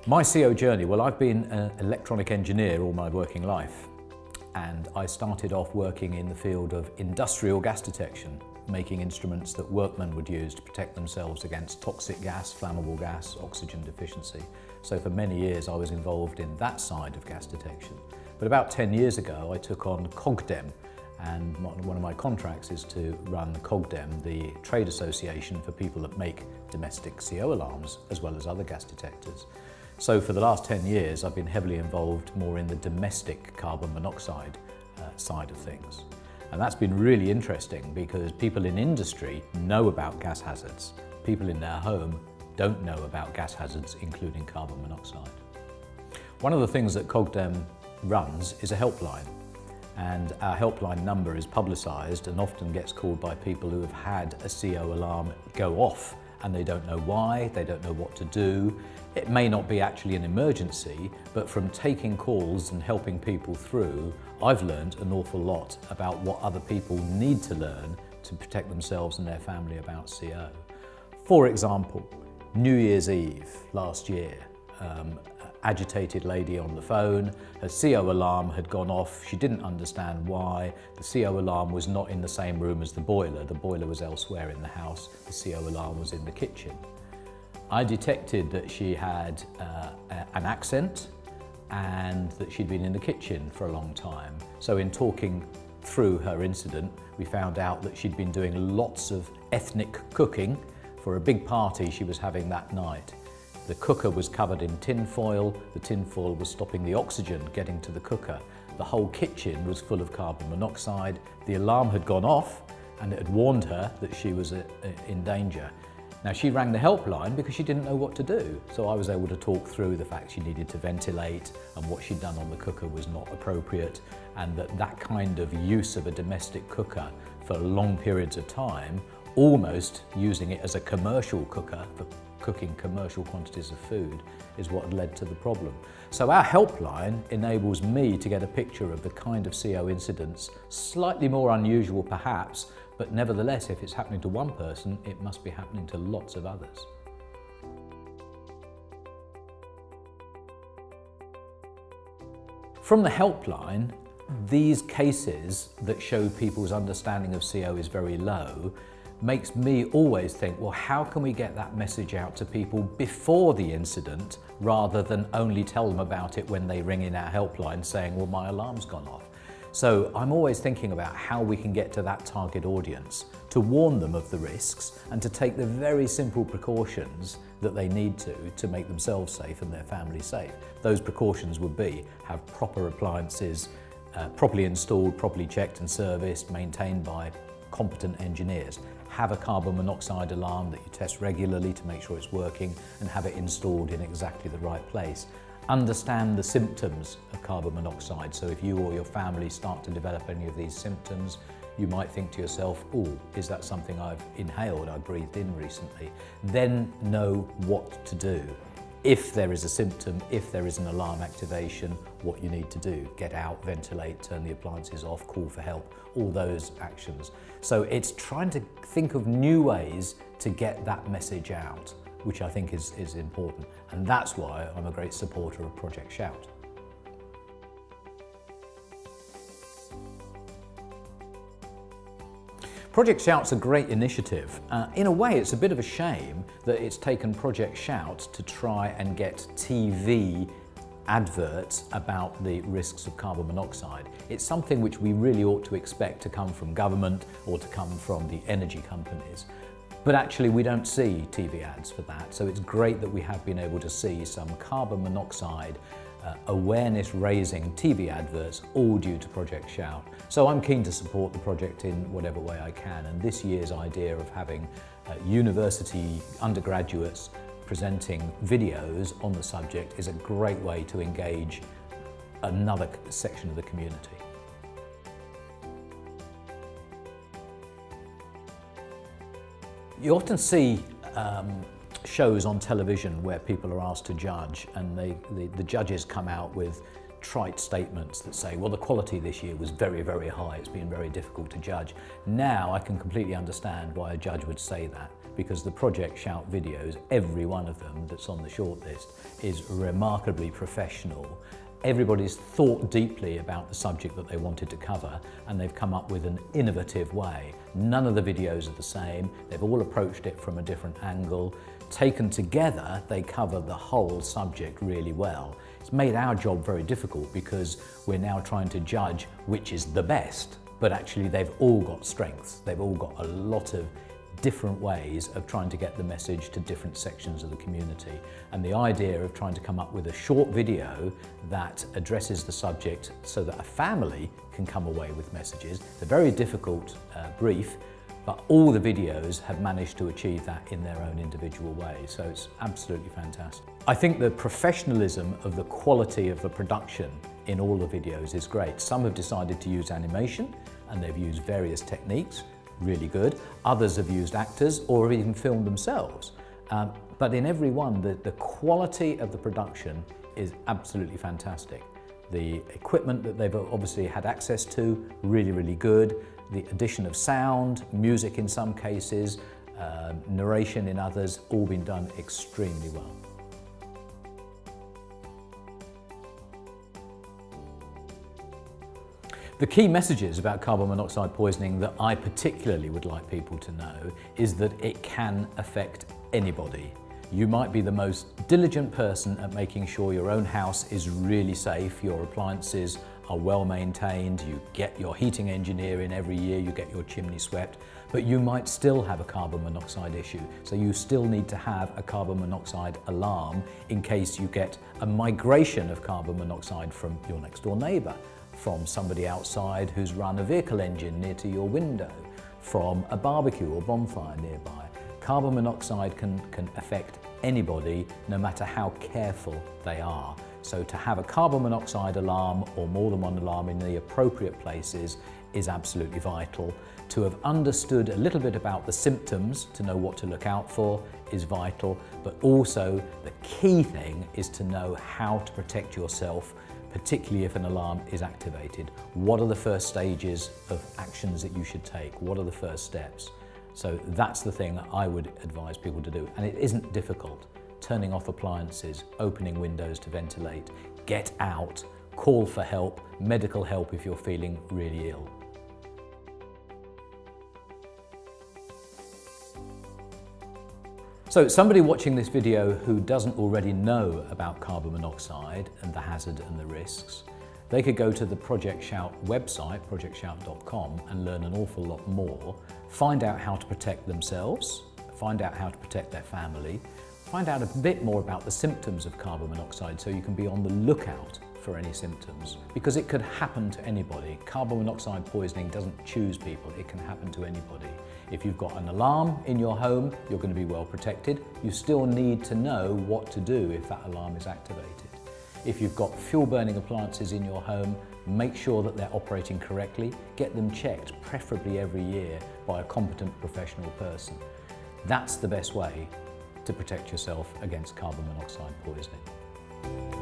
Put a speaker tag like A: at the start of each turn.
A: My CO journey, well, I've been an electronic engineer all my working life, and I started off working in the field of industrial gas detection, making instruments that workmen would use to protect themselves against toxic gas, flammable gas, oxygen deficiency. So for many years I was involved in that side of gas detection. But about 10 years ago I took on CogDEM, and one of my contracts is to run CogDEM, the trade association for people that make domestic CO alarms as well as other gas detectors. So for the last 10 years I've been heavily involved more in the domestic carbon monoxide side of things. And that's been really interesting because people in industry know about gas hazards. People in their home don't know about gas hazards, including carbon monoxide. One of the things that CogDEM runs is a helpline. And our helpline number is publicised and often gets called by people who have had a CO alarm go off and they don't know why, they don't know what to do. It may not be actually an emergency, but from taking calls and helping people through, I've learned an awful lot about what other people need to learn to protect themselves and their family about CO. For example, New Year's Eve last year, agitated lady on the phone, her CO alarm had gone off, she didn't understand why. The CO alarm was not in the same room as the boiler was elsewhere in the house, the CO alarm was in the kitchen. I detected that she had an accent and that she'd been in the kitchen for a long time. So in talking through her incident, we found out that she'd been doing lots of ethnic cooking for a big party she was having that night. The cooker was covered in tin foil, the tin foil was stopping the oxygen getting to the cooker. The whole kitchen was full of carbon monoxide. The alarm had gone off and it had warned her that she was in danger. Now she rang the helpline because she didn't know what to do. So I was able to talk through the fact she needed to ventilate and what she'd done on the cooker was not appropriate, and that kind of use of a domestic cooker for long periods of time, almost using it as a commercial cooker for cooking commercial quantities of food, is what led to the problem. So our helpline enables me to get a picture of the kind of CO incidents, slightly more unusual perhaps, but nevertheless if it's happening to one person, it must be happening to lots of others. From the helpline, these cases that show people's understanding of CO is very low makes me always think, well, how can we get that message out to people before the incident rather than only tell them about it when they ring in our helpline saying, well, my alarm's gone off. So I'm always thinking about how we can get to that target audience, to warn them of the risks and to take the very simple precautions that they need to make themselves safe and their family safe. Those precautions would be have proper appliances, properly installed, properly checked and serviced, maintained by competent engineers. Have a carbon monoxide alarm that you test regularly to make sure it's working and have it installed in exactly the right place. Understand the symptoms of carbon monoxide. So if you or your family start to develop any of these symptoms, you might think to yourself, oh, is that something I've inhaled, I breathed in recently? Then know what to do. If there is a symptom, if there is an alarm activation, what you need to do. Get out, ventilate, turn the appliances off, call for help, all those actions. So it's trying to think of new ways to get that message out, which I think is important. And that's why I'm a great supporter of Project Shout. Project Shout's a great initiative. In a way, it's a bit of a shame that it's taken Project Shout to try and get TV adverts about the risks of carbon monoxide. It's something which we really ought to expect to come from government or to come from the energy companies. But actually we don't see TV ads for that, so it's great that we have been able to see some carbon monoxide awareness-raising TV adverts, all due to Project Shout. So I'm keen to support the project in whatever way I can, and this year's idea of having university undergraduates presenting videos on the subject is a great way to engage another section of the community. You often see shows on television where people are asked to judge, and the judges come out with trite statements that say, well, the quality this year was very, very high, it's been very difficult to judge. Now I can completely understand why a judge would say that. because the Project Shout videos, every one of them that's on the shortlist, is remarkably professional. Everybody's thought deeply about the subject that they wanted to cover, and they've come up with an innovative way. None of the videos are the same. They've all approached it from a different angle. Taken together, they cover the whole subject really well. It's made our job very difficult because we're now trying to judge which is the best, but actually they've all got strengths. They've all got a lot of different ways of trying to get the message to different sections of the community. And the idea of trying to come up with a short video that addresses the subject so that a family can come away with messages, it's a very difficult brief, but all the videos have managed to achieve that in their own individual way. So it's absolutely fantastic. I think the professionalism of the quality of the production in all the videos is great. Some have decided to use animation and they've used various techniques, really good. Others have used actors or even filmed themselves. But in every one, the quality of the production is absolutely fantastic. The equipment that they've obviously had access to, really, really good. The addition of sound, music in some cases, narration in others, all been done extremely well. The key messages about carbon monoxide poisoning that I particularly would like people to know is that it can affect anybody. You might be the most diligent person at making sure your own house is really safe, your appliances are well maintained, you get your heating engineer in every year, you get your chimney swept, but you might still have a carbon monoxide issue. So you still need to have a carbon monoxide alarm in case you get a migration of carbon monoxide from your next door neighbour, from somebody outside who's run a vehicle engine near to your window, from a barbecue or bonfire nearby. Carbon monoxide can affect anybody, no matter how careful they are. So to have a carbon monoxide alarm or more than one alarm in the appropriate places is absolutely vital. To have understood a little bit about the symptoms, to know what to look out for, is vital. But also the key thing is to know how to protect yourself, particularly if an alarm is activated. What are the first stages of actions that you should take? What are the first steps? So that's the thing that I would advise people to do. And it isn't difficult. Turning off appliances, opening windows to ventilate, get out, call for help, medical help if you're feeling really ill. So somebody watching this video who doesn't already know about carbon monoxide and the hazard and the risks, they could go to the Project Shout website, projectshout.com, and learn an awful lot more, find out how to protect themselves, find out how to protect their family, find out a bit more about the symptoms of carbon monoxide so you can be on the lookout for any symptoms, because it could happen to anybody. Carbon monoxide poisoning doesn't choose people, it can happen to anybody. If you've got an alarm in your home, you're going to be well protected. You still need to know what to do if that alarm is activated. If you've got fuel burning appliances in your home, make sure that they're operating correctly. Get them checked, preferably every year, by a competent professional person. That's the best way to protect yourself against carbon monoxide poisoning.